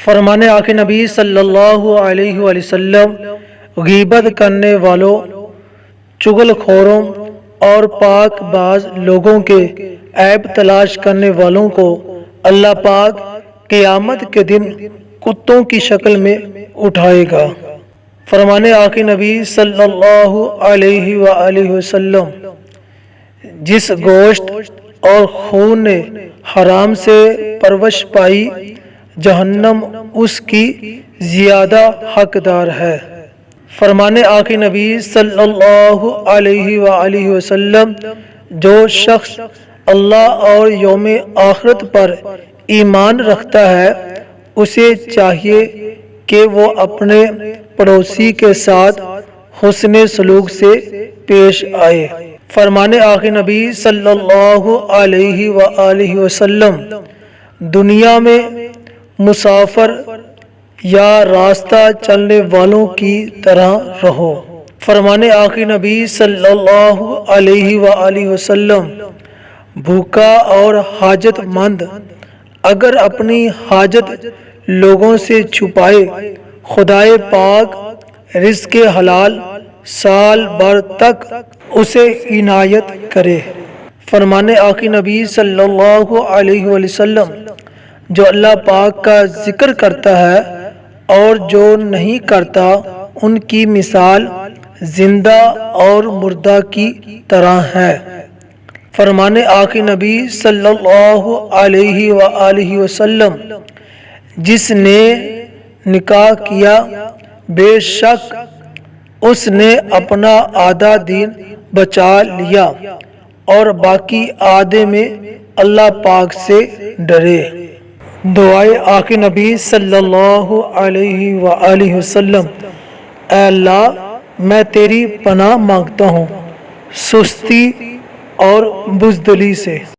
فرمان آقا نبی صلی اللہ علیہ وآلہ وسلم، غیبت کرنے والوں، چغل خوروں اور پاک باز لوگوں کے عیب تلاش کرنے والوں کو اللہ پاک قیامت کے دن کتوں کی شکل میں اٹھائے گا۔ فرمان آقا نبی صلی اللہ علیہ وآلہ وسلم، جس گوشت اور خون نے حرام سے پرورش پائی، جہنم اس کی زیادہ حقدار ہے۔ فرمان آقا نبی صلی اللہ علیہ وآلہ وسلم، جو شخص اللہ اور یوم آخرت پر ایمان رکھتا ہے، اسے چاہیے کہ وہ اپنے پڑوسی کے ساتھ حسن سلوک سے پیش آئے۔ فرمان آقا نبی صلی اللہ علیہ وآلہ وسلم، دنیا میں مسافر یا راستہ چلنے والوں کی طرح رہو۔ فرمان آقا نبی صلی اللہ علیہ وآلہ وسلم، بھوکا اور حاجت مند اگر اپنی حاجت لوگوں سے چھپائے، خدائے پاک رزق حلال سال بھر تک اسے عنایت کرے۔ فرمان آقا نبی صلی اللہ علیہ وآلہ وسلم، جو اللہ پاک کا ذکر کرتا ہے اور جو نہیں کرتا، ان کی مثال زندہ اور مردہ کی طرح ہے۔ فرمان آقا نبی صلی اللہ علیہ وآلہ وسلم، جس نے نکاح کیا، بے شک اس نے اپنا آدھا دین بچا لیا اور باقی آدھے میں اللہ پاک سے ڈرے۔ دعائے آقا نبی صلی اللہ علیہ وآلہ وسلم، اے اللہ، میں تیری پناہ مانگتا ہوں سستی اور بزدلی سے۔